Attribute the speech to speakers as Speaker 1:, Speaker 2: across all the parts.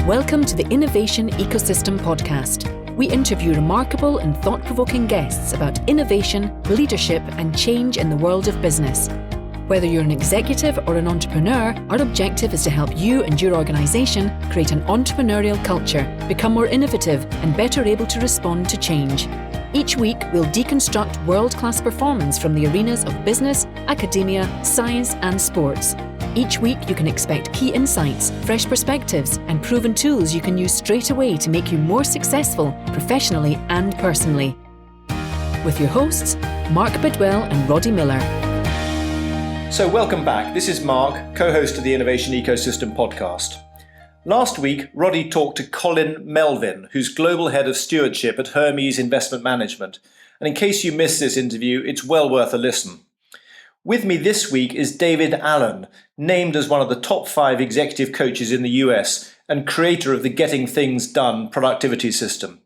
Speaker 1: Welcome to the Innovation Ecosystem Podcast. We interview remarkable and thought-provoking guests about innovation, leadership, and change in the world of business. Whether you're an executive or an entrepreneur, our objective is to help you and your organization create an entrepreneurial culture, become more innovative, and better able to respond to change. Each week, we'll deconstruct world-class performance from the arenas of business, academia, science, and sports. Each week, you can expect key insights, fresh perspectives, and proven tools you can use straight away to make you more successful professionally and personally. With your hosts, Mark Bidwell and Roddy Miller.
Speaker 2: So welcome back. This is Mark, co-host of the Innovation Ecosystem podcast. Last week, Roddy talked to Colin Melvin, who's Global Head of Stewardship at Hermes Investment Management. And in case you missed this interview, it's well worth a listen. With me this week is David Allen, named as one of the top 5 executive coaches in the US and creator of the Getting Things Done productivity system.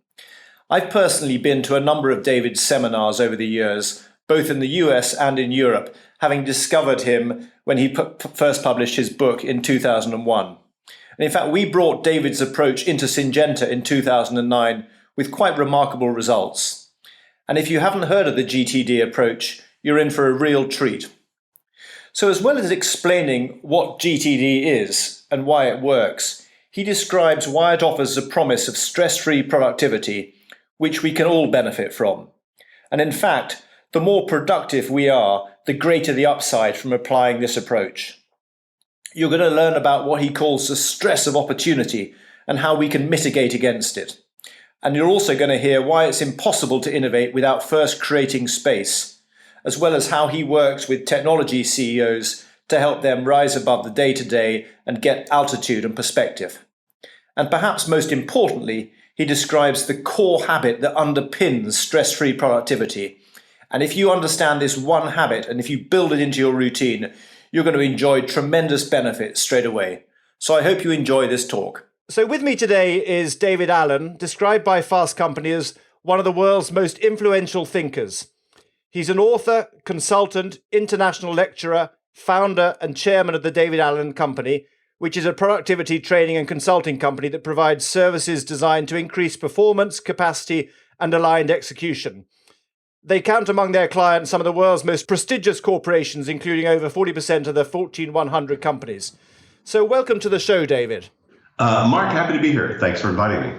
Speaker 2: I've personally been to a number of David's seminars over the years, both in the US and in Europe, having discovered him when he first published his book in 2001. And in fact, we brought David's approach into Syngenta in 2009 with quite remarkable results. And if you haven't heard of the GTD approach, you're in for a real treat. So as well as explaining what GTD is and why it works, he describes why it offers a promise of stress-free productivity, which we can all benefit from. And in fact, the more productive we are, the greater the upside from applying this approach. You're going to learn about what he calls the stress of opportunity and how we can mitigate against it. And you're also going to hear why it's impossible to innovate without first creating space, as well as how he works with technology CEOs to help them rise above the day-to-day and get altitude and perspective. And perhaps most importantly, he describes the core habit that underpins stress-free productivity. And if you understand this one habit, and if you build it into your routine, you're going to enjoy tremendous benefits straight away. So I hope you enjoy this talk. So with me today is David Allen, described by Fast Company as one of the world's most influential thinkers. He's an author, consultant, international lecturer, founder and chairman of the David Allen Company, which is a productivity training and consulting company that provides services designed to increase performance, capacity, and aligned execution. They count among their clients some of the world's most prestigious corporations, including over 40% of the Fortune 100 companies. So welcome to the show, David.
Speaker 3: Mark, happy to be here. Thanks for inviting me.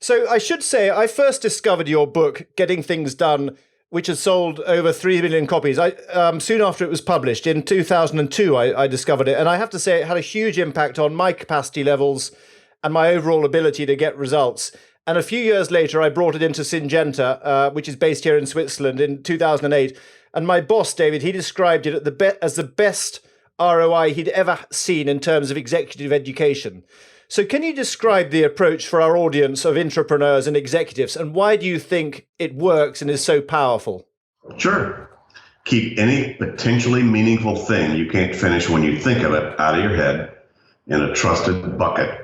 Speaker 2: So I should say, I first discovered your book, Getting Things Done, which has sold over 3 million copies. Soon after it was published, in 2002, I discovered it. And I have to say it had a huge impact on my capacity levels and my overall ability to get results. And a few years later, I brought it into Syngenta, which is based here in Switzerland, in 2008. And my boss, David, he described it as the best ROI he'd ever seen in terms of executive education. So can you describe the approach for our audience of entrepreneurs and executives, and why do you think it works and is so powerful?
Speaker 3: Sure. Keep any potentially meaningful thing you can't finish when you think of it out of your head in a trusted bucket.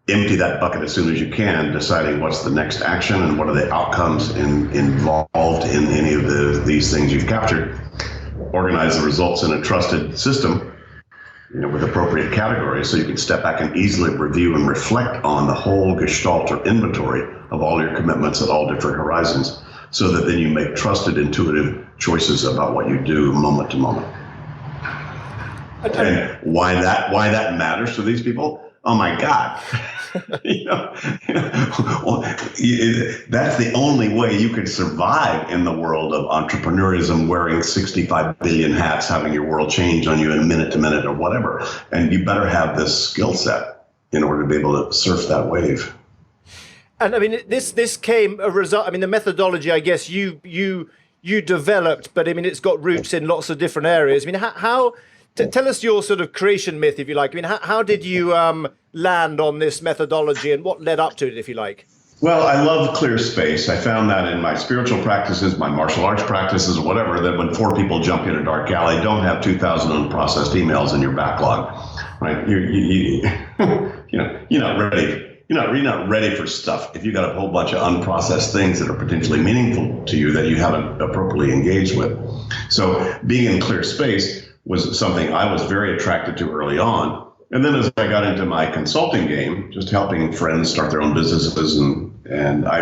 Speaker 3: Empty that bucket as soon as you can, deciding what's the next action and what are the outcomes involved in any of these things you've captured. Organize the results in a trusted system, with appropriate categories, so you can step back and easily review and reflect on the whole gestalt or inventory of all your commitments at all different horizons, so that then you make trusted, intuitive choices about what you do moment to moment. And why that matters to these people? Oh my God. Well, that's the only way you can survive in the world of entrepreneurism, wearing 65 billion hats, having your world change on you in minute to minute or whatever. And you better have this skill set in order to be able to surf that wave.
Speaker 2: And I mean, this came a result. I mean, the methodology, I guess you developed, but I mean, it's got roots in lots of different areas. I mean, how tell us your sort of creation myth, if you like. I mean, how did you land on this methodology, and what led up to it, if you like?
Speaker 3: Well, I love clear space. I found that in my spiritual practices, my martial arts practices, or whatever, that when 4 people jump in a dark alley, don't have 2,000 unprocessed emails in your backlog, right? You're not ready. You're not ready for stuff if you got a whole bunch of unprocessed things that are potentially meaningful to you that you haven't appropriately engaged with. So being in clear space was something I was very attracted to early on. And then as I got into my consulting game, just helping friends start their own businesses, and I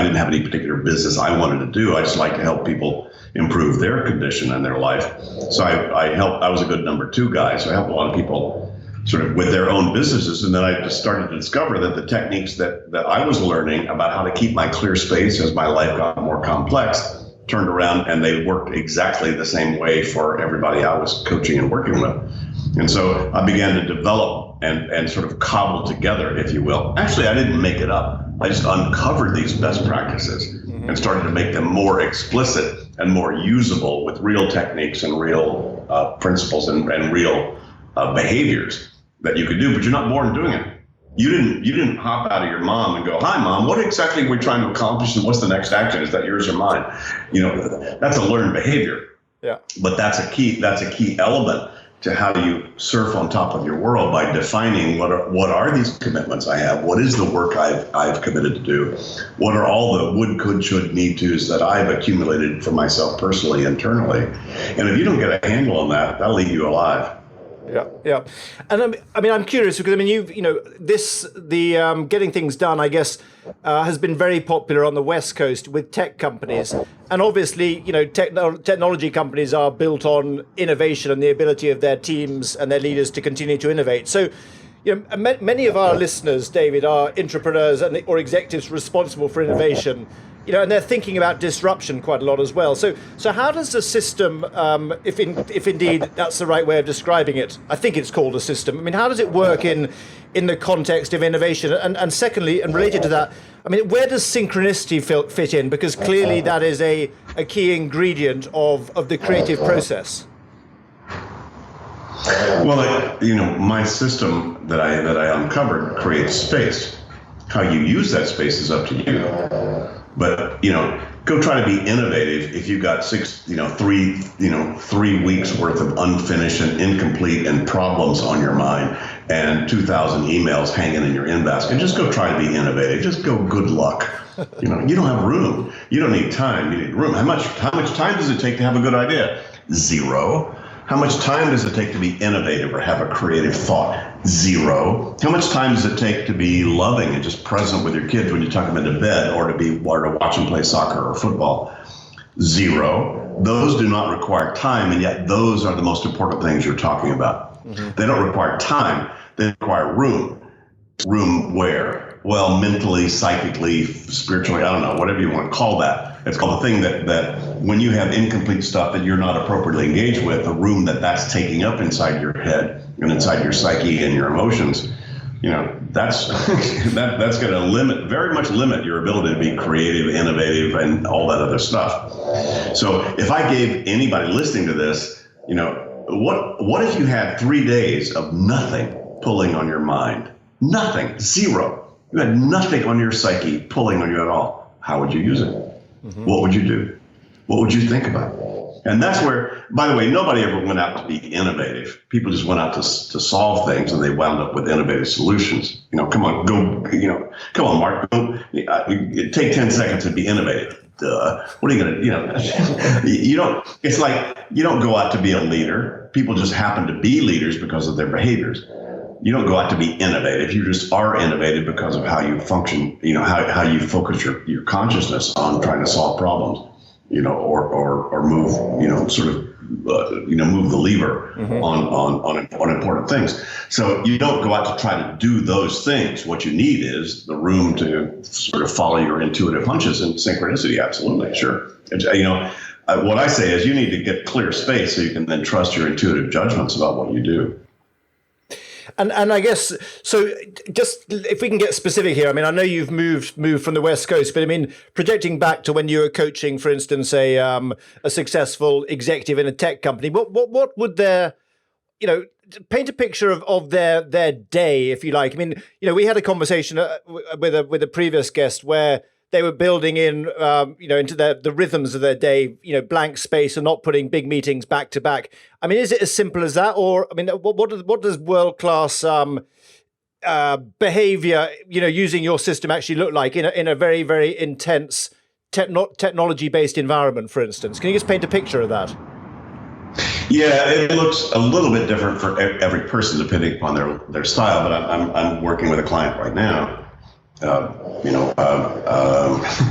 Speaker 3: didn't have any particular business I wanted to do. I just like to help people improve their condition and their life. So I was a good number two guy. So I helped a lot of people sort of with their own businesses. And then I just started to discover that the techniques that I was learning about how to keep my clear space as my life got more complex turned around, and they worked exactly the same way for everybody I was coaching and working with. And so I began to develop and sort of cobble together, if you will. Actually, I didn't make it up. I just uncovered these best practices and started to make them more explicit and more usable with real techniques and real principles and real behaviors that you could do, but you're not born doing it. You didn't hop out of your mom and go, "Hi, Mom, what exactly are we trying to accomplish, and what's the next action? Is that yours or mine?" That's a learned behavior. Yeah. But that's a key element to how you surf on top of your world, by defining what are these commitments I have? What is the work I've committed to do? What are all the would, could, should, need tos that I've accumulated for myself personally, internally? And if you don't get a handle on that, that'll leave you alive.
Speaker 2: Yeah. And I'm curious because, getting things done, I guess, has been very popular on the West Coast with tech companies. And obviously, technology companies are built on innovation and the ability of their teams and their leaders to continue to innovate. So, many of our listeners, David, are entrepreneurs or executives responsible for innovation. And they're thinking about disruption quite a lot as well. So how does the system, if indeed that's the right way of describing it, I think it's called a system. How does it work in the context of innovation? And secondly, and related to that, where does synchronicity fit in? Because clearly that is a key ingredient of the creative process.
Speaker 3: Well, my system that I uncovered creates space. How you use that space is up to you. But, go try to be innovative if you've got 3 weeks worth of unfinished and incomplete and problems on your mind and 2,000 emails hanging in your inbox. And just go try to be innovative. Just go, good luck. You don't have room. You don't need time. You need room. How much time does it take to have a good idea? 0. How much time does it take to be innovative or have a creative thought? 0. How much time does it take to be loving and just present with your kids when you tuck them into bed, or to watch them play soccer or football? 0. Those do not require time, and yet those are the most important things you're talking about. Mm-hmm. They don't require time. They require room. Room where? Well, mentally, psychically, spiritually, I don't know, whatever you want to call that. It's called the thing that when you have incomplete stuff that you're not appropriately engaged with, the room that's taking up inside your head and inside your psyche and your emotions, that's that's going to very much limit your ability to be creative, innovative, and all that other stuff. So if I gave anybody listening to this, what if you had 3 days of nothing pulling on your mind? Nothing, 0. You had nothing on your psyche pulling on you at all. How would you use it? Mm-hmm. What would you do? What would you think about? And that's where, by the way, nobody ever went out to be innovative. People just went out to solve things, and they wound up with innovative solutions. Come on, Mark, take 10 seconds to be innovative. Duh. What are you going to, it's like, you don't go out to be a leader. People just happen to be leaders because of their behaviors. You don't go out to be innovative. You just are innovative because of how you function, how you focus your consciousness on trying to solve problems, or move, move the lever on important things. So you don't go out to try to do those things. What you need is the room to sort of follow your intuitive hunches and synchronicity. Absolutely. Sure. What I say is you need to get clear space so you can then trust your intuitive judgments about what you do.
Speaker 2: And I guess, so just if we can get specific here, I know you've moved from the West Coast, but projecting back to when you were coaching, for instance, a successful executive in a tech company, what would paint a picture of their day, if you like. We had a conversation with a previous guest where they were building in, into the rhythms of their day, blank space and not putting big meetings back to back. Is it as simple as that? Or, what does world-class behavior, using your system actually look like in a very, very intense technology-based environment, for instance? Can you just paint a picture of that?
Speaker 3: Yeah, it looks a little bit different for every person depending upon their style. But I'm working with a client right now,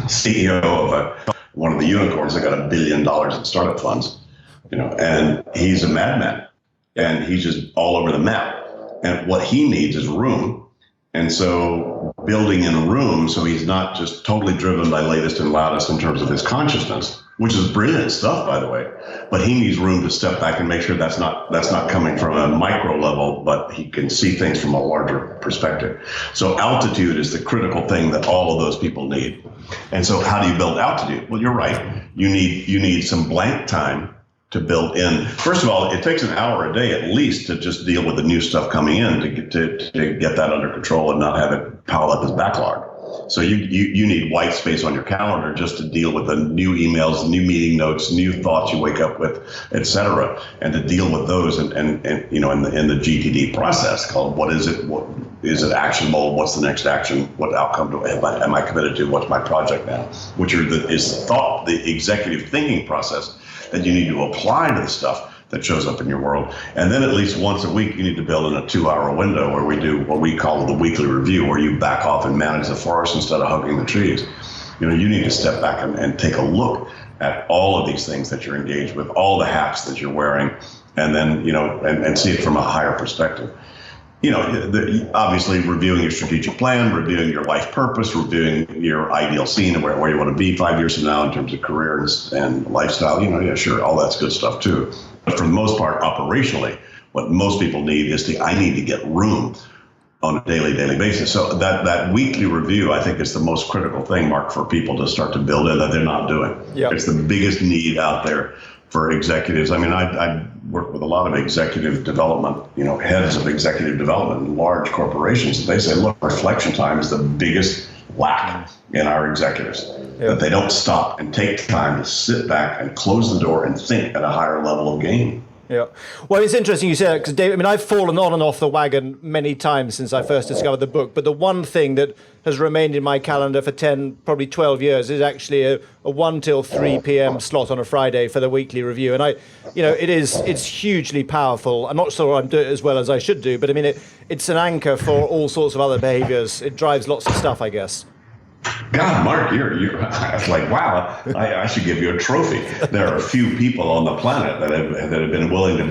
Speaker 3: CEO of one of the unicorns that got $1 billion in startup funds, and he's a madman, and he's just all over the map. And what he needs is room. And so building in a room so he's not just totally driven by latest and loudest in terms of his consciousness, which is brilliant stuff, by the way, but he needs room to step back and make sure that's not coming from a micro level, but he can see things from a larger perspective. So altitude is the critical thing that all of those people need. And so how do you build altitude? Well, you're right. You need some blank time to build in. First of all, it takes an hour a day at least to just deal with the new stuff coming in to get that under control and not have it pile up as backlog. So you need white space on your calendar just to deal with the new emails, new meeting notes, new thoughts you wake up with, et cetera, and to deal with those and in the GTD process called what is it? What is it actionable? What's the next action? What outcome am I committed to? What's my project now? Which is the executive thinking process that you need to apply to the stuff that shows up in your world. And then at least once a week, you need to build in a 2-hour window where we do what we call the weekly review, where you back off and manage the forest instead of hugging the trees. You need to step back and take a look at all of these things that you're engaged with, all the hats that you're wearing, and then, and see it from a higher perspective. Obviously reviewing your strategic plan, reviewing your life purpose, reviewing your ideal scene and where you want to be 5 years from now in terms of career and lifestyle. Sure, all that's good stuff too. But for the most part, operationally, what most people need is I need to get room on a daily basis. So that weekly review, I think, is the most critical thing, Mark, for people to start to build in that they're not doing. Yep. It's the biggest need out there for executives. I mean, I work with a lot of executive development, heads of executive development in large corporations. And they say, look, reflection time is the biggest lack in our executives. That they don't stop and take time to sit back and close the door and think at a higher level of game.
Speaker 4: Yeah. Well, it's interesting you say that because, David, I've fallen on and off the wagon many times since I first discovered the book. But the one thing that has remained in my calendar for 10, probably 12 years is actually a 1 till 3 p.m. slot on a Friday for the weekly review. And it's hugely powerful. I'm not sure I'm doing it as well as I should do, but it's an anchor for all sorts of other behaviors. It drives lots of stuff, I guess.
Speaker 3: God, Mark, you're it's like, wow, I should give you a trophy. There are a few people on the planet that have been willing to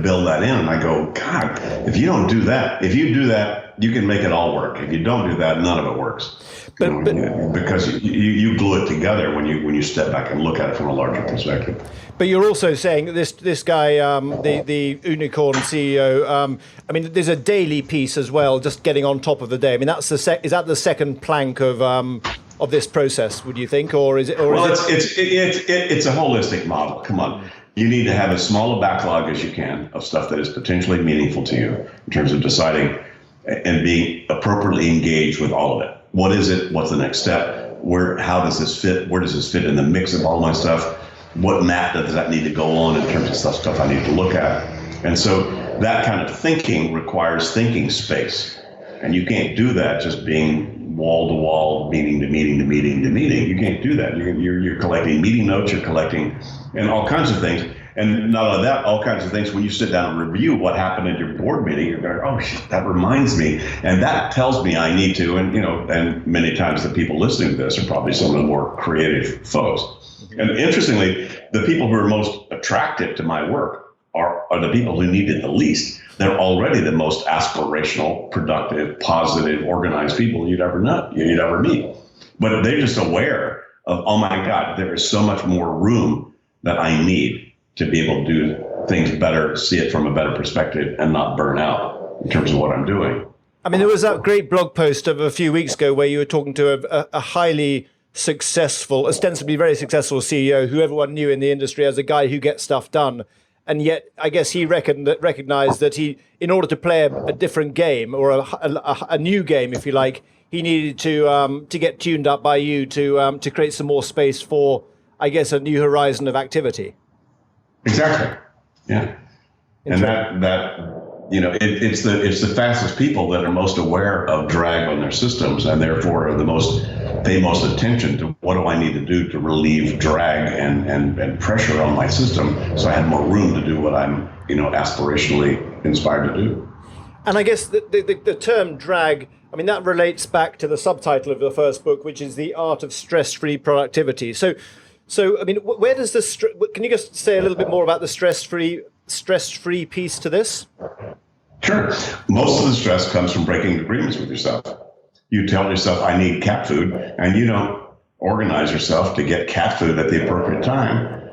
Speaker 3: build that in. And I go, God, if you don't do that, if you do that, you can make it all work. If you don't do that, none of it works. Because you glue it together when you step back and look at it from a larger perspective.
Speaker 4: But you're also saying that this guy, the unicorn CEO, there's a daily piece as well, just getting on top of the day. I mean, is that the second plank of this process? Would you think, or is it?
Speaker 3: It's a holistic model. Come on, you need to have as small a backlog as you can of stuff that is potentially meaningful to you in terms of deciding and being appropriately engaged with all of it. What is it? What's the next step? How does this fit? Where does this fit in the mix of all my stuff? What map does that need to go on in terms of stuff I need to look at? And so that kind of thinking requires thinking space. And you can't do that just being wall to wall, meeting to meeting to meeting to meeting. You can't do that. You're collecting meeting notes, you're collecting and all kinds of things. And not only that, all kinds of things. When you sit down and review what happened at your board meeting, you're going, oh, shit, that reminds me. And that tells me I need to. And many times the people listening to this are probably some of the more creative folks. And interestingly, the people who are most attractive to my work are the people who need it the least. They're already the most aspirational, productive, positive, organized people you'd ever meet. But they're just aware of, oh my God, there is so much more room that I need to be able to do things better, see it from a better perspective, and not burn out in terms of what I'm doing.
Speaker 4: I mean, there was that great blog post of a few weeks ago where you were talking to a highly successful, ostensibly very successful CEO who everyone knew in the industry as a guy who gets stuff done. And yet, I guess he recognized that in order to play a different game or a new game, if you like, he needed to get tuned up by you to create some more space for, I guess, a new horizon of activity.
Speaker 3: Exactly. Yeah. And it's the fastest people that are most aware of drag on their systems, and therefore pay most attention to what do I need to do to relieve drag and pressure on my system, so I have more room to do what I'm aspirationally inspired to do.
Speaker 4: And I guess the term drag, I mean, that relates back to the subtitle of the first book, which is The Art of Stress-Free Productivity. So I mean, where does can you just say a little bit more about the stress-free piece to this?
Speaker 3: Sure. Most of the stress comes from breaking agreements with yourself. You tell yourself, I need cat food, and you don't organize yourself to get cat food at the appropriate time.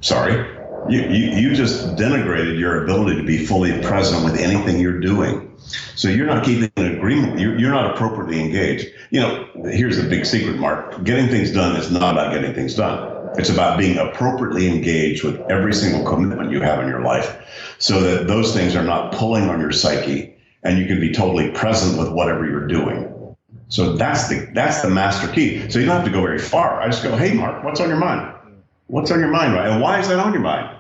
Speaker 3: Sorry. You just denigrated your ability to be fully present with anything you're doing. So you're not keeping an agreement. You're not appropriately engaged. Here's the big secret, Mark. Getting things done is not about getting things done. It's about being appropriately engaged with every single commitment you have in your life, so that those things are not pulling on your psyche, and you can be totally present with whatever you're doing. So that's the master key. So you don't have to go very far. I just go, hey, Mark, what's on your mind? What's on your mind, right? And why is that on your mind?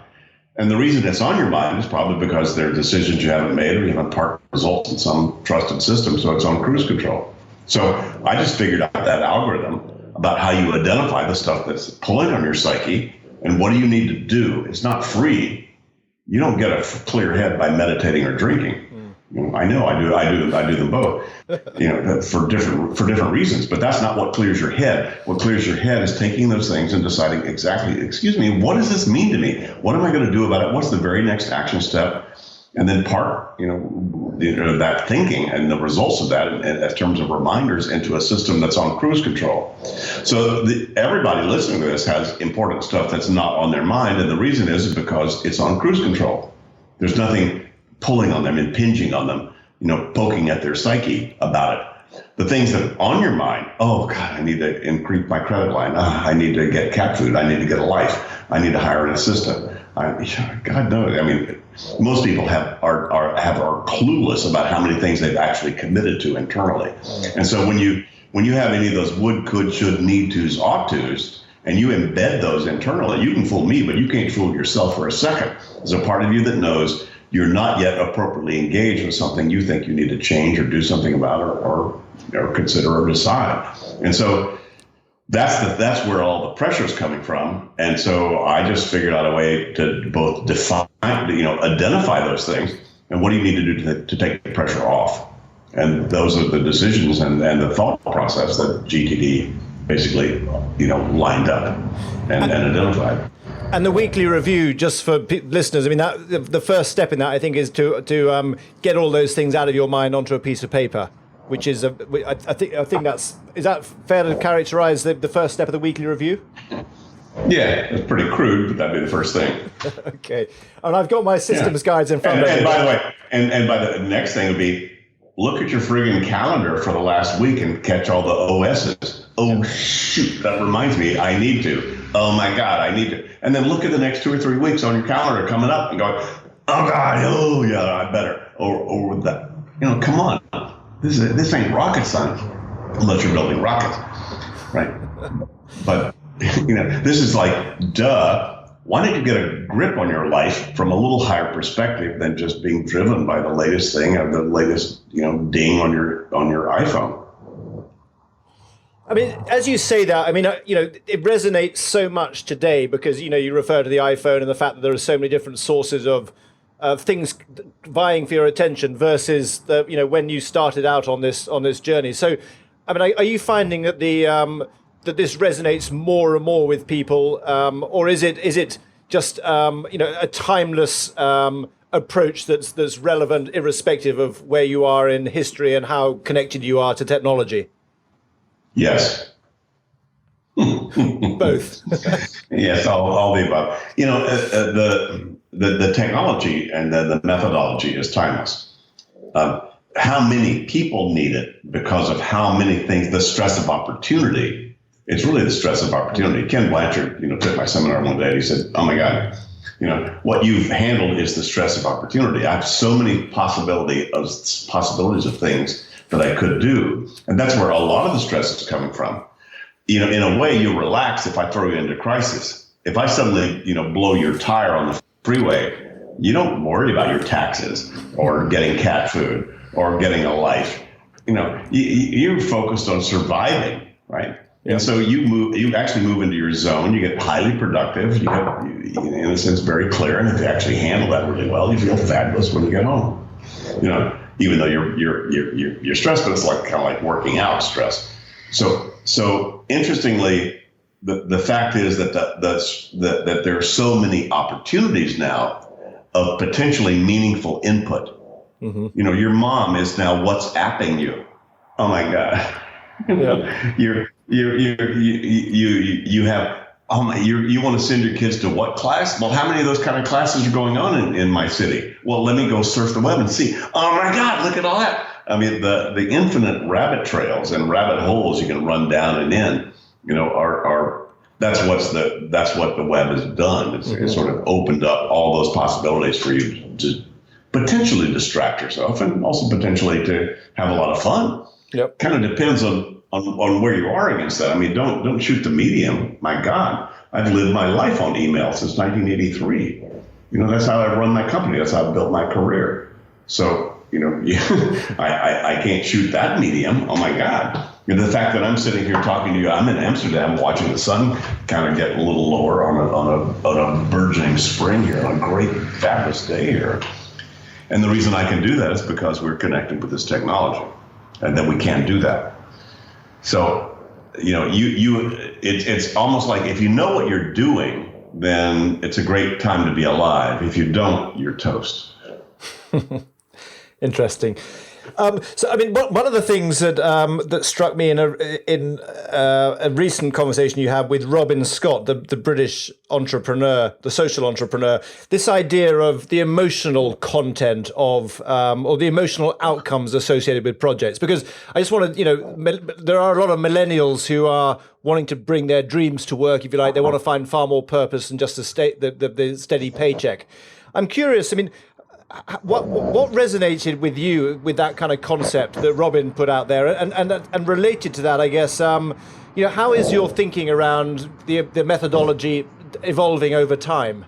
Speaker 3: And the reason it's on your mind is probably because there are decisions you haven't made, or you haven't parked results in some trusted system, so it's on cruise control. So I just figured out that algorithm about how you identify the stuff that's pulling on your psyche and what do you need to do. It's not free. You don't get a clear head by meditating or drinking. I know I do them both, for different reasons, but that's not what clears your head. What clears your head is taking those things and deciding exactly, excuse me, what does this mean to me? What am I going to do about it? What's the very next action step? And then park, that thinking and the results of that in terms of reminders into a system that's on cruise control. So everybody listening to this has important stuff that's not on their mind. And the reason is because it's on cruise control. There's nothing pulling on them, impinging on them, poking at their psyche about it. The things that are on your mind, oh God, I need to increase my credit line. I need to get cat food. I need to get a life. I need to hire an assistant. God knows. I mean, most people are clueless about how many things they've actually committed to internally. And so when you have any of those would, could, should, need tos, ought tos, and you embed those internally, you can fool me, but you can't fool yourself for a second. There's a part of you that knows you're not yet appropriately engaged with something you think you need to change or do something about or consider or decide. And so that's where all the pressure is coming from. And so I just figured out a way to both define, identify those things, and what do you need to do to take the pressure off? And those are the decisions and the thought process that GTD basically, lined up and identified.
Speaker 4: And the weekly review, just for listeners, I mean, the first step in that, I think, is to get all those things out of your mind onto a piece of paper, which is I think is that fair to characterize the first step of the weekly review?
Speaker 3: Yeah, it's pretty crude, but that'd be the first thing.
Speaker 4: Okay, and I've got my systems guides in front of me.
Speaker 3: And by the way, and by the next thing would be, look at your friggin' calendar for the last week and catch all the OSs. Oh, shoot, that reminds me, I need to. Oh, my God, I need to. And then look at the next 2 or 3 weeks on your calendar coming up and go, oh, God, oh, yeah, I better. Or that, come on. This ain't rocket science, unless you're building rockets, right? But, this is like, duh. Why don't you get a grip on your life from a little higher perspective than just being driven by the latest thing or the latest, ding on your iPhone?
Speaker 4: I mean, as you say that, I mean, it resonates so much today because, you refer to the iPhone and the fact that there are so many different sources of things vying for your attention versus when you started out on this journey. So, I mean, are you finding that that this resonates more and more with people, or is it just a timeless approach that's relevant irrespective of where you are in history and how connected you are to technology?
Speaker 3: Yes.
Speaker 4: Both.
Speaker 3: Yes, all the above. The technology and the methodology is timeless. How many people need it because of how many things, the stress of opportunity. It's really the stress of opportunity. Ken Blanchard, took my seminar one day and he said, oh my God, what you've handled is the stress of opportunity. I have so many possibilities of things that I could do. And that's where a lot of the stress is coming from. In a way, you relax if I throw you into crisis. If I suddenly, blow your tire on the freeway, you don't worry about your taxes or getting cat food or getting a life. You're focused on surviving, right? And so you actually move into your zone. You get highly productive. You have, in a sense, very clear. And if you actually handle that really well, you feel fabulous when you get home. Even though you're stressed, but it's kind of like working out stress. So interestingly, the fact is that that there are so many opportunities now of potentially meaningful input. Mm-hmm. Your mom is now WhatsApping you. Oh my God. You want to send your kids to what class? Well, how many of those kind of classes are going on in my city? Well, let me go surf the web and see. Oh my God, look at all that. I mean, the infinite rabbit trails and rabbit holes you can run down and in, that's what the web has done. It's sort of opened up all those possibilities for you to potentially distract yourself and also potentially to have a lot of fun. Yep. Kind of depends on where you are against that. I mean, don't shoot the medium. My God, I've lived my life on email since 1983. That's how I run my company. That's how I built my career. So, I can't shoot that medium. Oh my God. The fact that I'm sitting here talking to you, I'm in Amsterdam watching the sun kind of get a little lower on a burgeoning spring here, on a great, fabulous day here. And the reason I can do that is because we're connected with this technology, and then we can't do that. So, it's almost like if you know what you're doing, then it's a great time to be alive. If you don't, you're toast.
Speaker 4: Interesting. So, I mean, one of the things that struck me in a recent conversation you had with Robin Scott, the British entrepreneur, the social entrepreneur, this idea of the emotional content of or the emotional outcomes associated with projects. Because I just want to, there are a lot of millennials who are wanting to bring their dreams to work, if you like. They want to find far more purpose than just the steady paycheck. I'm curious. I mean, what resonated with you with that kind of concept that Robin put out there, and related to that, I guess, how is your thinking around the methodology evolving over time?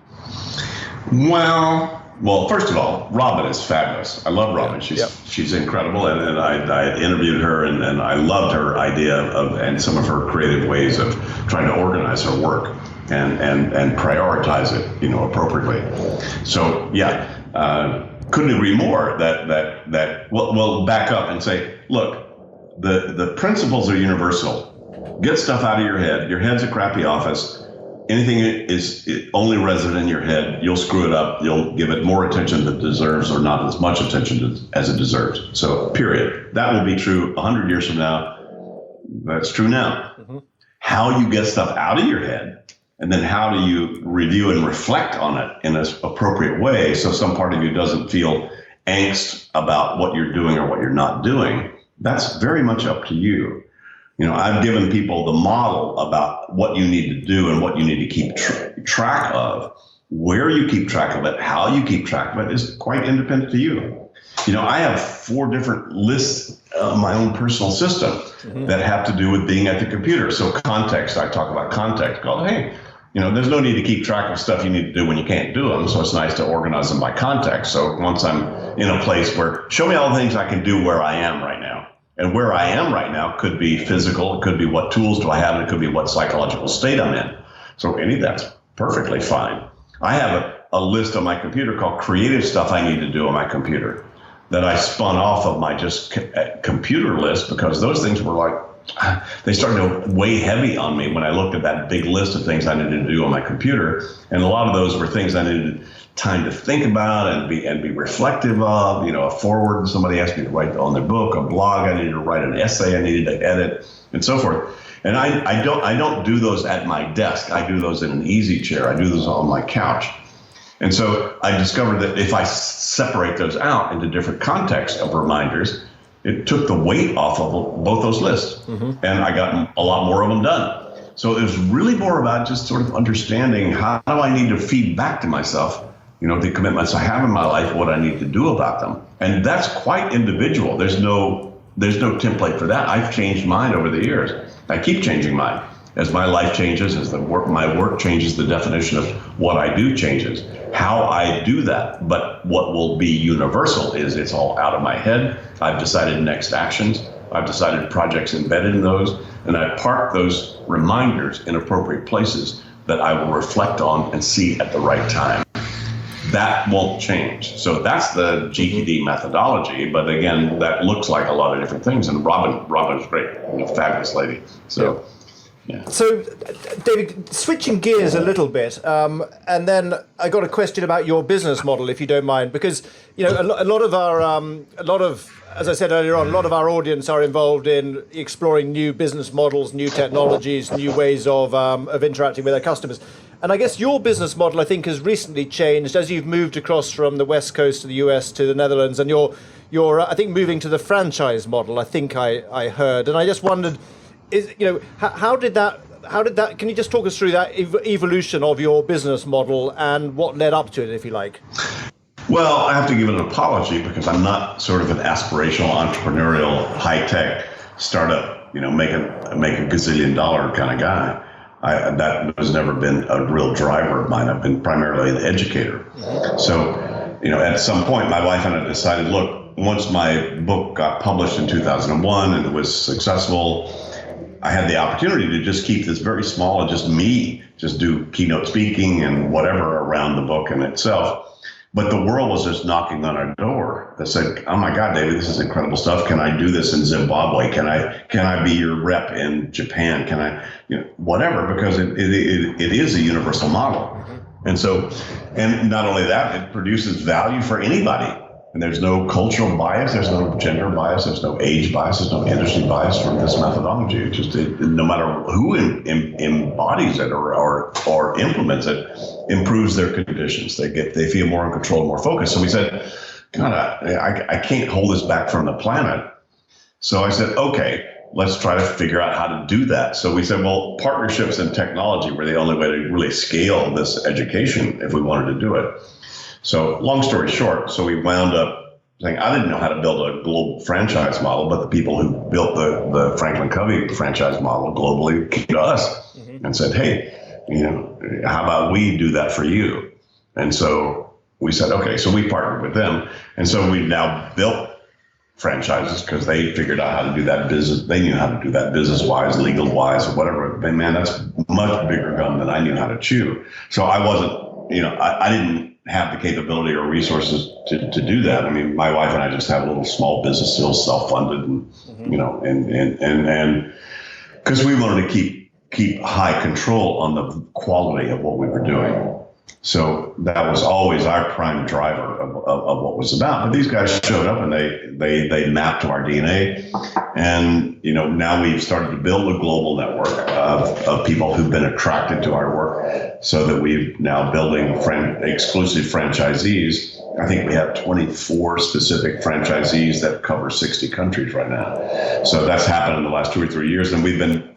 Speaker 3: Well, first of all, Robin is fabulous. I love Robin. She's incredible, and I interviewed her, and I loved her idea of and some of her creative ways of trying to organize her work and prioritize it, appropriately. So couldn't agree more that we'll back up and say, look, the principles are universal. Get stuff out of your head. Your head's a crappy office. Anything is only resident in your head, you'll screw it up. You'll give it more attention than it deserves, or not as much attention as it deserves. So, period. That will be true 100 years from now. That's true now. Mm-hmm. How you get stuff out of your head, and then how do you review and reflect on it in an appropriate way so some part of you doesn't feel angst about what you're doing or what you're not doing, that's very much up to you. I've given people the model about what you need to do and what you need to keep track of. Where you keep track of it, how you keep track of it is quite independent to you. I have 4 different lists of my own personal system that have to do with being at the computer. So context, I talk about context, called, hey, there's no need to keep track of stuff you need to do when you can't do them. So it's nice to organize them by context. So once I'm in a place where, show me all the things I can do where I am right now. And where I am right now could be physical. It could be what tools do I have, and it could be what psychological state I'm in. So any of that's perfectly fine. I have a list on my computer called creative stuff I need to do on my computer that I spun off of my just computer list, because those things were like, they started to weigh heavy on me when I looked at that big list of things I needed to do on my computer. And a lot of those were things I needed time to think about and be reflective of. A foreword somebody asked me to write on their book, a blog I needed to write, an essay I needed to edit, and so forth. And I don't do those at my desk. I do those in an easy chair. I do those on my couch. And so I discovered that if I separate those out into different contexts of reminders, it took the weight off of both those lists. Mm-hmm. And I got a lot more of them done. So it was really more about just sort of understanding how do I need to feed back to myself, the commitments I have in my life, what I need to do about them. And that's quite individual. There's no template for that. I've changed mine over the years. I keep changing mine. As my life changes, as my work changes, the definition of what I do changes. How I do that, but what will be universal is it's all out of my head. I've decided next actions. I've decided projects embedded in those, and I park those reminders in appropriate places that I will reflect on and see at the right time. That won't change. So that's the GTD methodology. But again, that looks like a lot of different things. And Robin's great, fabulous lady. So. Yeah.
Speaker 4: So, David, switching gears a little bit, and then I got a question about your business model, if you don't mind, because a lot of as I said earlier on, a lot of our audience are involved in exploring new business models, new technologies, new ways of interacting with their customers. And I guess your business model, I think, has recently changed as you've moved across from the West Coast to the US to the Netherlands, and you're I think moving to the franchise model. I think I heard, and I just wondered. How did that? Can you just talk us through that evolution of your business model and what led up to it, if you like?
Speaker 3: Well, I have to give an apology because I'm not sort of an aspirational, entrepreneurial, high-tech startup, make a gazillion dollar kind of guy. That has never been a real driver of mine. I've been primarily an educator. So, at some point, my wife and I decided, look, once my book got published in 2001 and it was successful, I had the opportunity to just keep this very small and just do keynote speaking and whatever around the book in itself. But the world was just knocking on our door that said, oh my God, David, this is incredible stuff. Can I do this in Zimbabwe? Can I be your rep in Japan? Can I, whatever, because it is a universal model. And so, and not only that, it produces value for anybody. And there's no cultural bias, there's no gender bias, there's no age bias, there's no industry bias from this methodology. It just, no matter who embodies it or implements it, improves their conditions. They feel more in control, more focused. So we said, God, I can't hold this back from the planet. So I said, okay, let's try to figure out how to do that. So we said, well, partnerships and technology were the only way to really scale this education if we wanted to do it. So long story short, so we wound up saying, I didn't know how to build a global franchise model, but the people who built the Franklin Covey franchise model globally came to us and said, hey, how about we do that for you? And so we said, okay, so we partnered with them. And so we've now built franchises because they figured out how to do that business. They knew how to do that business-wise, legal-wise, or whatever. But man, that's much bigger gum than I knew how to chew. So I wasn't, I didn't have the capability or resources to do that. I mean, my wife and I just have a little small business, still self-funded, and and because we wanted to keep high control on the quality of what we were doing. So that was always our prime driver of what was about. But these guys showed up and they mapped to our DNA. And, now we've started to build a global network of people who've been attracted to our work so that we're now building exclusive franchisees. I think we have 24 specific franchisees that cover 60 countries right now. So that's happened in the last 2 or 3 years. And we've been,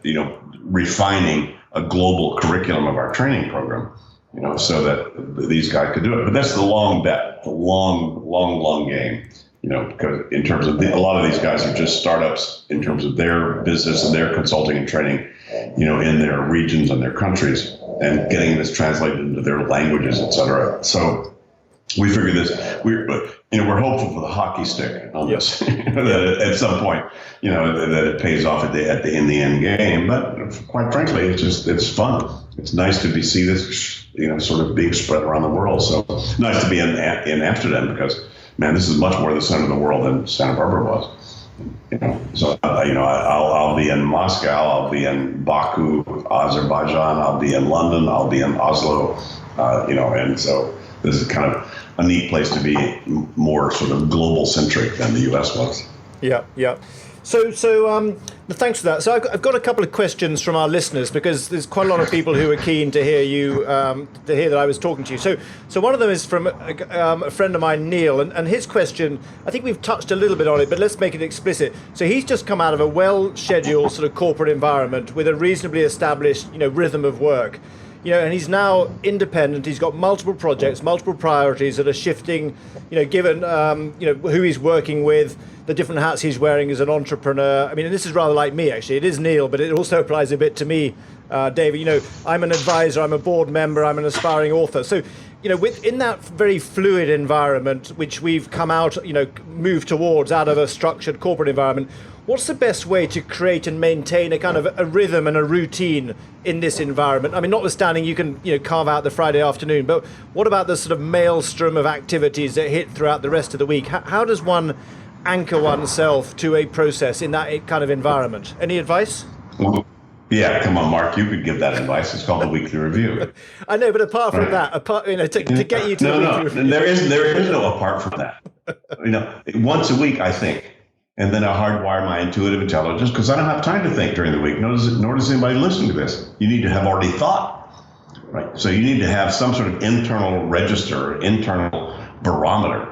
Speaker 3: refining a global curriculum of our training program. So that these guys could do it. But that's the long bet, the long game, because in terms of a lot of these guys are just startups in terms of their business and their consulting and training, in their regions and their countries, and getting this translated into their languages, et cetera. So we figured this, we're hopeful for the hockey stick on this, that at some point, that it pays off in the end game. But quite frankly, it's fun. It's nice to see this, sort of being spread around the world. So nice to be in Amsterdam because, man, this is much more the center of the world than Santa Barbara was. So I'll be in Moscow, I'll be in Baku, Azerbaijan, I'll be in London, I'll be in Oslo, and so this is kind of a neat place to be, more sort of global centric than the U.S. was.
Speaker 4: Yeah. So thanks for that. So I've got a couple of questions from our listeners because there's quite a lot of people who are keen to hear you, to hear that I was talking to you. So one of them is from a friend of mine, Neil, and his question, I think we've touched a little bit on it, but let's make it explicit. So he's just come out of a well-scheduled sort of corporate environment with a reasonably established, rhythm of work. and he's now independent. He's got multiple projects, multiple priorities that are shifting, given, who he's working with, the different hats he's wearing as an entrepreneur. I mean, and this is rather like me, actually. It is Neil, but it also applies a bit to me, David. I'm an advisor, I'm a board member, I'm an aspiring author. So, within that very fluid environment, which we've come out, moved towards out of a structured corporate environment, what's the best way to create and maintain a kind of a rhythm and a routine in this environment? I mean, notwithstanding you can, carve out the Friday afternoon, but what about the sort of maelstrom of activities that hit throughout the rest of the week? How does one anchor oneself to a process in that kind of environment? Any advice?
Speaker 3: Well, yeah, come on, Mark, you could give that advice. It's called the weekly review.
Speaker 4: I know, but apart from that, to get you to the weekly review.
Speaker 3: There is no apart from that. Once a week, I think. And then I hardwire my intuitive intelligence because I don't have time to think during the week, nor does anybody listen to this. You need to have already thought, right? So you need to have some sort of internal register, internal barometer,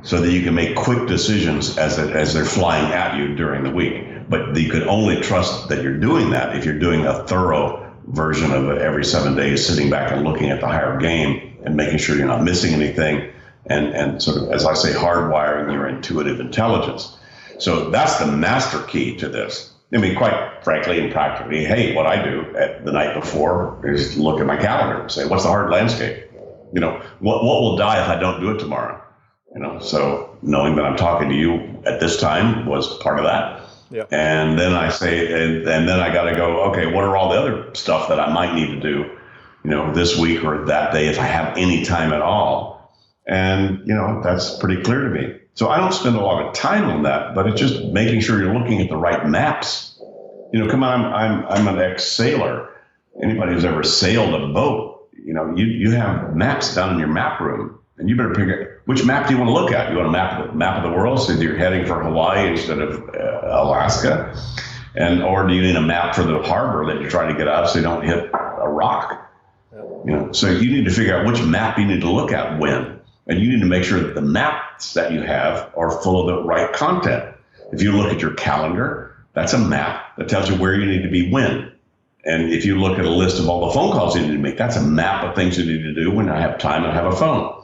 Speaker 3: so that you can make quick decisions as they're flying at you during the week. But you could only trust that you're doing that if you're doing a thorough version of it every 7 days, sitting back and looking at the higher game and making sure you're not missing anything, and sort of, as I say, hardwiring your intuitive intelligence. So that's the master key to this. I mean, quite frankly and practically, hey, what I do at the night before is look at my calendar and say, what's the hard landscape? What will die if I don't do it tomorrow? So knowing that I'm talking to you at this time was part of that. Yeah. And then I say, and then I got to go, okay, what are all the other stuff that I might need to do, this week or that day if I have any time at all? And, that's pretty clear to me. So I don't spend a lot of time on that, but it's just making sure you're looking at the right maps. Come on, I'm an ex-sailor. Anybody who's ever sailed a boat, you have maps down in your map room, and you better figure which map do you want to look at. You want a map of the world, so you're heading for Hawaii instead of Alaska, or do you need a map for the harbor that you're trying to get out so you don't hit a rock? So you need to figure out which map you need to look at when. And you need to make sure that the maps that you have are full of the right content. If you look at your calendar, that's a map that tells you where you need to be when. And if you look at a list of all the phone calls you need to make, that's a map of things you need to do when I have time and have a phone.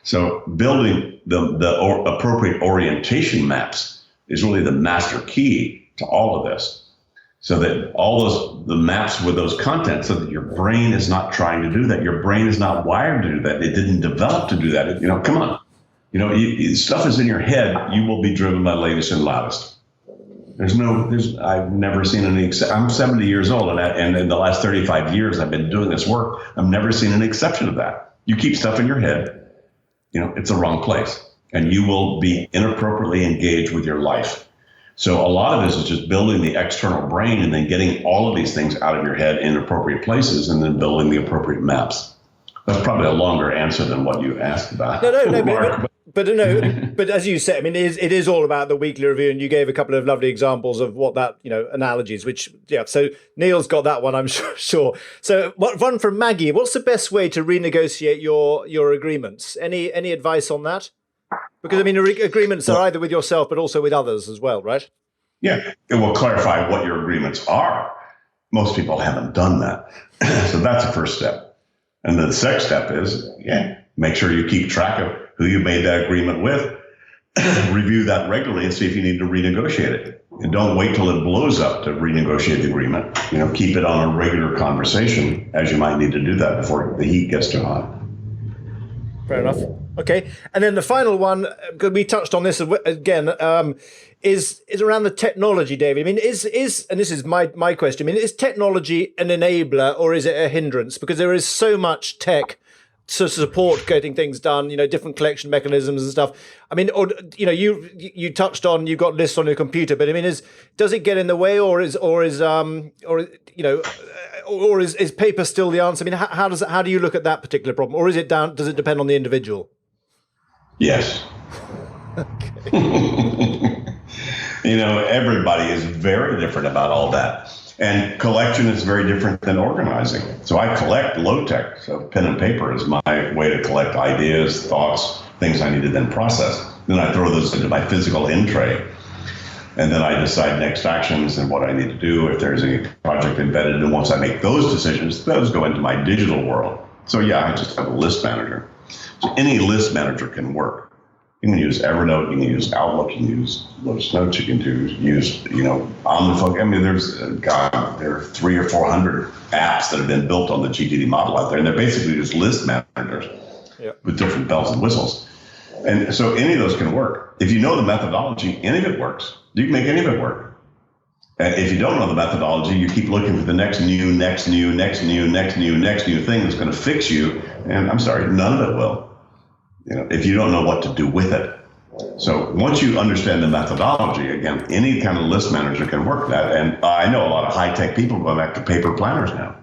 Speaker 3: So building the appropriate orientation maps is really the master key to all of this. So that the maps with those contents, so that your brain is not trying to do that. Your brain is not wired to do that. It didn't develop to do that. Come on. Stuff is in your head. You will be driven by latest and loudest. I've never seen any, I'm 70 years old, and in the last 35 years I've been doing this work. I've never seen an exception of that. You keep stuff in your head, it's the wrong place, and you will be inappropriately engaged with your life. So a lot of this is just building the external brain and then getting all of these things out of your head in appropriate places and then building the appropriate maps. That's probably a longer answer than what you asked about.
Speaker 4: No, Mark. But as you said, I mean, it is all about the weekly review, and you gave a couple of lovely examples of what that, analogies, which, yeah, so Neil's got that one, I'm sure. So one from Maggie, what's the best way to renegotiate your agreements? Any advice on that? Because, I mean, agreements are either with yourself, but also with others as well, right?
Speaker 3: Yeah, it will clarify what your agreements are. Most people haven't done that. So that's the first step. And then the second step is, make sure you keep track of who you made that agreement with. Review that regularly and see if you need to renegotiate it. And don't wait till it blows up to renegotiate the agreement. Keep it on a regular conversation, as you might need to do that before the heat gets too hot.
Speaker 4: Fair enough. Okay. And then the final one, because we touched on this again, is around the technology, David. I mean, is and this is my question, I mean, is technology an enabler or is it a hindrance? Because there is so much tech to support getting things done, different collection mechanisms and stuff. I mean, or, you touched on, you've got lists on your computer, but I mean, does it get in the way or is paper still the answer? I mean, how do you look at that particular problem, or does it depend on the individual?
Speaker 3: Yes.
Speaker 4: Okay.
Speaker 3: Everybody is very different about all that. And collection is very different than organizing. So I collect low tech. So pen and paper is my way to collect ideas, thoughts, things I need to then process. Then I throw those into my physical in tray. And then I decide next actions and what I need to do, if there's any project embedded. And once I make those decisions, those go into my digital world. So yeah, I just have a list manager. So any list manager can work. You can use Evernote, you can use Outlook, you can use Lotus Notes, you can use OmniFocus. I mean, there are 300 or 400 apps that have been built on the GTD model out there, and they're basically just list managers with different bells and whistles. And so any of those can work. If you know the methodology, any of it works. You can make any of it work. And if you don't know the methodology, you keep looking for the next new thing that's going to fix you. And I'm sorry, none of it will. If you don't know what to do with it. So once you understand the methodology, again, any kind of list manager can work that. And I know a lot of high-tech people go back to paper planners now,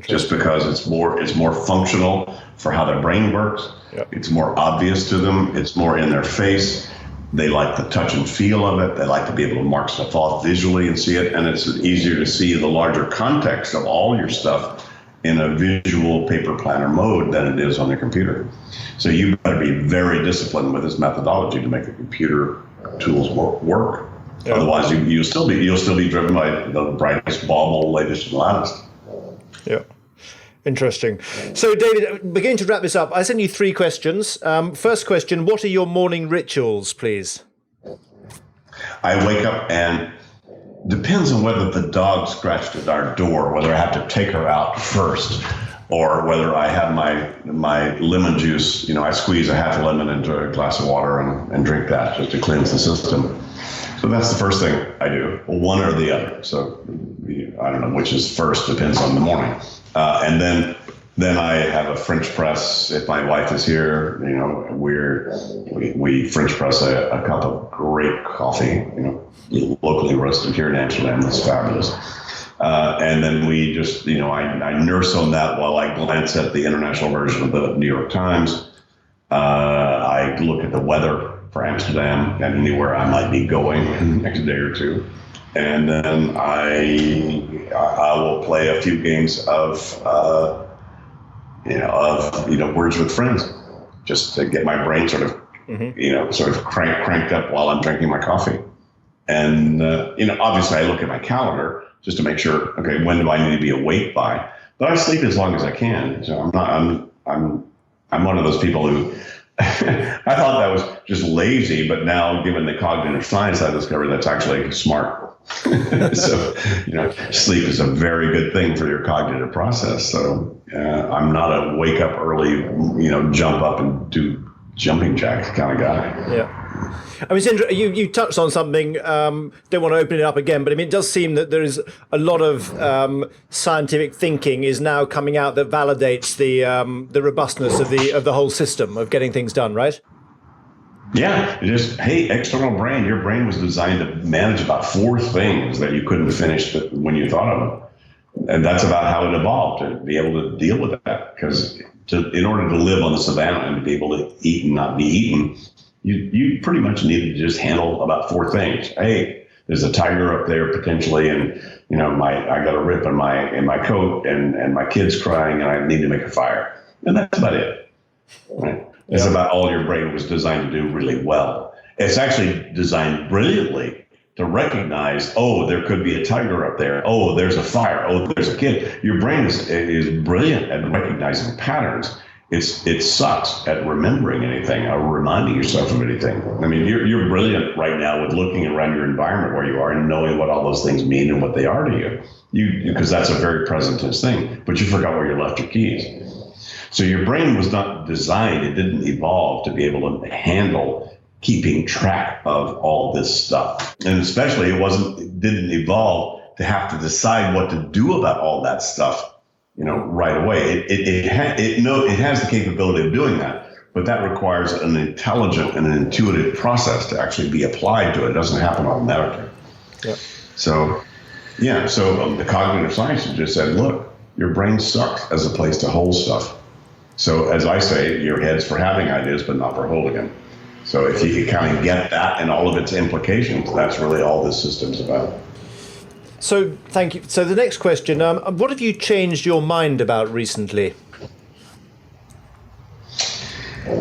Speaker 3: just because it's more functional for how their brain works. Yep. It's more obvious to them. It's more in their face. They like the touch and feel of it. They like to be able to mark stuff off visually and see it. And it's easier to see the larger context of all your stuff in a visual paper planner mode than it is on the computer. So you better be very disciplined with this methodology to make the computer tools work. Yeah. Otherwise, you'll still be driven by the brightest, bauble, latest, and latest.
Speaker 4: Yeah. Interesting. So, David, beginning to wrap this up, I sent you 3 questions. First question, what are your morning rituals, please?
Speaker 3: I wake up and depends on whether the dog scratched at our door, whether I have to take her out first, or whether I have my lemon juice. I squeeze a half a lemon into a glass of water and drink that just to cleanse the system. So that's the first thing I do, one or the other. So I don't know which is first, depends on the morning. And then I have a French press. If my wife is here, we French press a cup of great coffee, locally roasted here in Amsterdam. It's fabulous. And then we just, I nurse on that while I glance at the international version of the New York Times. I look at the weather for Amsterdam and anywhere I might be going in the next day or two. And then I will play a few games of Words with Friends, just to get my brain sort of cranked up while I'm drinking my coffee. And obviously I look at my calendar just to make sure, okay, when do I need to be awake by? But I sleep as long as I can. So I'm one of those people who I thought that was just lazy, but now given the cognitive science, I discovered that's actually smart. So, sleep is a very good thing for your cognitive process. So I'm not a wake up early, jump up and do jumping jacks kind of guy.
Speaker 4: Yeah. I mean, Sindra, you touched on something, don't want to open it up again, but I mean, it does seem that there is a lot of scientific thinking is now coming out that validates the robustness of the whole system of getting things done, right?
Speaker 3: Yeah, external brain. Your brain was designed to manage about 4 things that you couldn't finish when you thought of them. And that's about how it evolved, to be able to deal with that. Because in order to live on the savannah and to be able to eat and not be eaten, you pretty much needed to just handle about 4 things. Hey, there's a tiger up there potentially, and I got a rip in my coat, and my kid's crying, and I need to make a fire. And that's about it. Right? It's about all your brain was designed to do really well. It's actually designed brilliantly to recognize, oh, there could be a tiger up there. Oh, there's a fire. Oh, there's a kid. Your brain is brilliant at recognizing patterns. It sucks at remembering anything or reminding yourself of anything. I mean, you're brilliant right now with looking around your environment where you are and knowing what all those things mean and what they are to you. Because that's a very present tense thing. But you forgot where you left your keys. So your brain was not designed, it didn't evolve to be able to handle keeping track of all this stuff. And especially it didn't evolve to have to decide what to do about all that stuff, right away. It has the capability of doing that, but that requires an intelligent and an intuitive process to actually be applied to it. It doesn't happen automatically. Yep. So the cognitive science just said, look, your brain sucks as a place to hold stuff. So as I say, your head's for having ideas, but not for holding them. So if you can kind of get that and all of its implications, that's really all this system's about.
Speaker 4: So thank you. So the next question, what have you changed your mind about recently?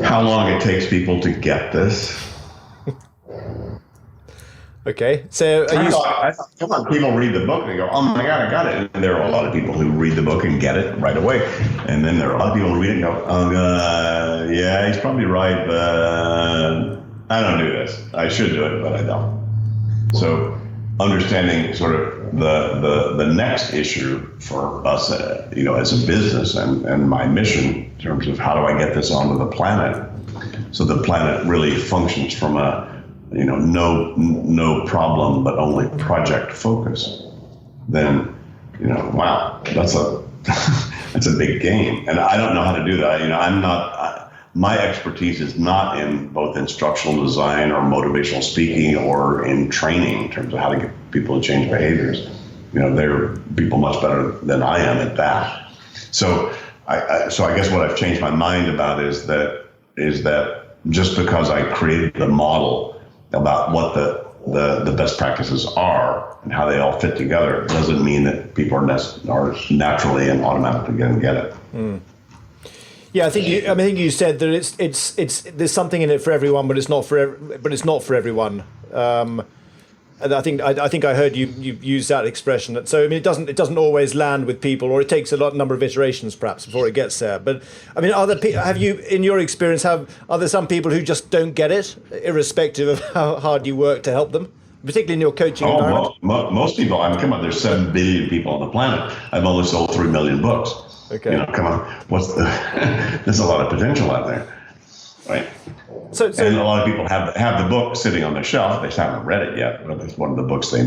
Speaker 3: How long it takes people to get this.
Speaker 4: Okay, so
Speaker 3: I thought, come on, people read the book and they go, oh my God, I got it. And there are a lot of people who read the book and get it right away. And then there are a lot of people who read it and go, yeah, he's probably right, but I don't do this. I should do it, but I don't. So understanding sort of the next issue for us, as a business and my mission in terms of how do I get this onto the planet so the planet really functions from a no problem, but only project focus, then, wow, that's a that's a big game. And I don't know how to do that. My expertise is not in both instructional design or motivational speaking or in training in terms of how to get people to change behaviors. There are people much better than I am at that. So I guess what I've changed my mind about is that just because I created the model about what the best practices are and how they all fit together doesn't mean that people are naturally and automatically going to get it. Mm.
Speaker 4: Yeah, I think you said that it's there's something in it for everyone, but it's not for everyone. And I think I heard you use that expression. So it doesn't always land with people, or it takes a number of iterations perhaps before it gets there. But have you, in your experience, are there some people who just don't get it, irrespective of how hard you work to help them, particularly in your coaching environment?
Speaker 3: Most people. Come on, there's 7 billion people on the planet. I've only sold 3 million books.
Speaker 4: Okay.
Speaker 3: Come on, there's a lot of potential out there, right? So and a lot of people have the book sitting on their shelf. They just haven't read it yet, but it's one of the books they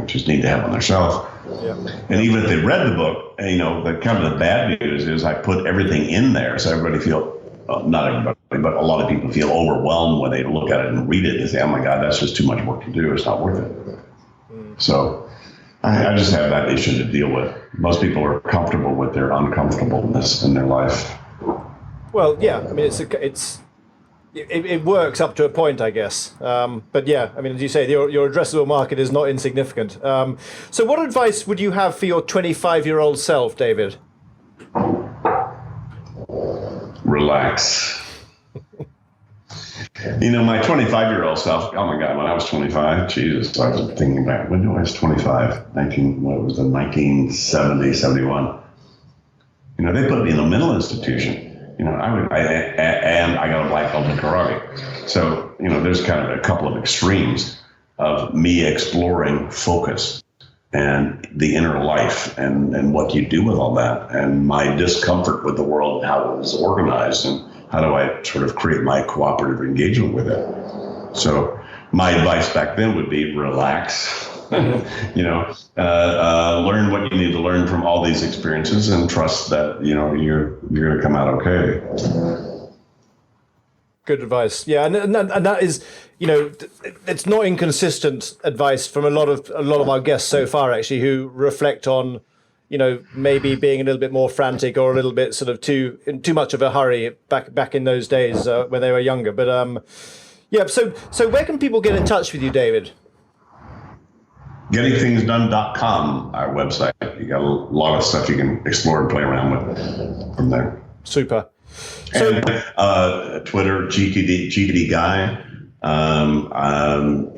Speaker 3: just need to have on their shelf. Yeah. And even if they read the book, the bad news is I put everything in there, so everybody not everybody, but a lot of people feel overwhelmed when they look at it and read it and say, "Oh my God, that's just too much work to do. It's not worth it." So I just have that issue to deal with. Most people are comfortable with their uncomfortableness in their life.
Speaker 4: Well, yeah, it works up to a point, I guess. But yeah, as you say, your addressable market is not insignificant. So what advice would you have for your 25-year-old self, David?
Speaker 3: Relax. My 25-year-old self, oh my God, when I was 25, Jesus, I was thinking back, when I was 25, 1970, 71. They put me in a mental institution. I got a black belt in karate. So, there's kind of a couple of extremes of me exploring focus and the inner life and what you do with all that, and my discomfort with the world, how it was organized, and how do I sort of create my cooperative engagement with it. So my advice back then would be relax. Learn what you need to learn from all these experiences and trust that, you're going to come out okay.
Speaker 4: Good advice. Yeah. And that is, it's not inconsistent advice from a lot of our guests so far, actually, who reflect on, maybe being a little bit more frantic or a little bit sort of too much of a hurry back in those days when they were younger. But yeah. So where can people get in touch with you, David?
Speaker 3: GettingThingsDone.com, our website. You got a lot of stuff you can explore and play around with from there.
Speaker 4: Super.
Speaker 3: And Twitter, GTD Guy.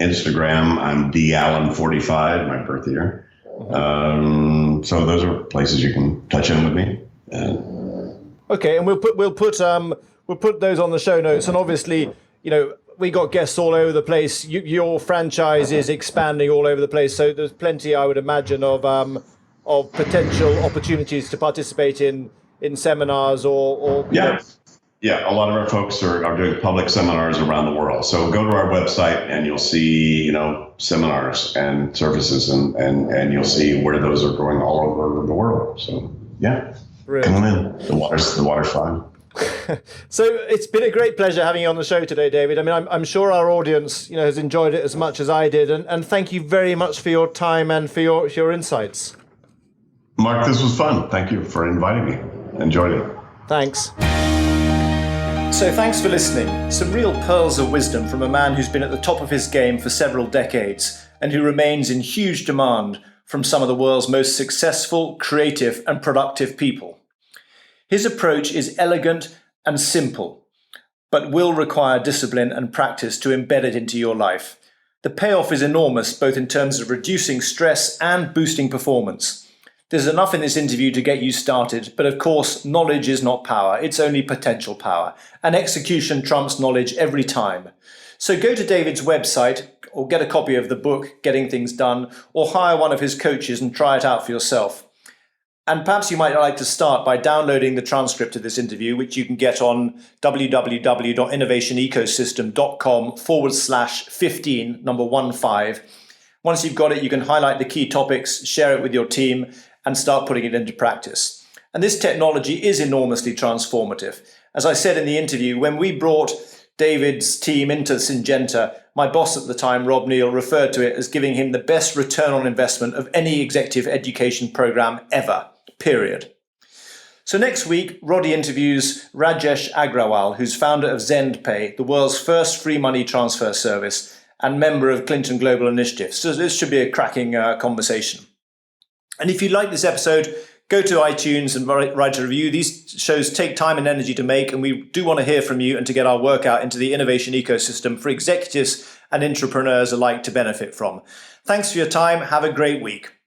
Speaker 3: Instagram, I'm DAllen45, my birth year. So those are places you can touch in with me.
Speaker 4: Okay, and we'll put those on the show notes. And obviously, we got guests all over the place. Your franchise is expanding all over the place, so there's plenty, I would imagine, of potential opportunities to participate in seminars or
Speaker 3: yeah. Yeah, a lot of our folks are doing public seminars around the world. So go to our website and you'll see, seminars and services and you'll see where those are going all over the world. So yeah, Brilliant. Come on in. The water's fine.
Speaker 4: So it's been a great pleasure having you on the show today, David. I'm sure our audience, has enjoyed it as much as I did. And thank you very much for your time and for your insights.
Speaker 3: Mark, this was fun. Thank you for inviting me. Enjoyed it.
Speaker 4: Thanks.
Speaker 2: So thanks for listening. Some real pearls of wisdom from a man who's been at the top of his game for several decades and who remains in huge demand from some of the world's most successful, creative and productive people. His approach is elegant and simple, but will require discipline and practice to embed it into your life. The payoff is enormous, both in terms of reducing stress and boosting performance. There's enough in this interview to get you started, but of course, knowledge is not power, it's only potential power, and execution trumps knowledge every time. So go to David's website, or get a copy of the book, Getting Things Done, or hire one of his coaches and try it out for yourself. And perhaps you might like to start by downloading the transcript of this interview, which you can get on www.innovationecosystem.com/15, number 15. Once you've got it, you can highlight the key topics, share it with your team, and start putting it into practice. And this technology is enormously transformative. As I said in the interview, when we brought David's team into Syngenta, my boss at the time, Rob Neal, referred to it as giving him the best return on investment of any executive education program ever, period. So next week, Roddy interviews Rajesh Agrawal, who's founder of ZendPay, the world's first free money transfer service and member of Clinton Global Initiative. So this should be a cracking conversation. And if you like this episode, go to iTunes and write a review. These shows take time and energy to make, and we do want to hear from you and to get our work out into the innovation ecosystem for executives and entrepreneurs alike to benefit from. Thanks for your time. Have a great week.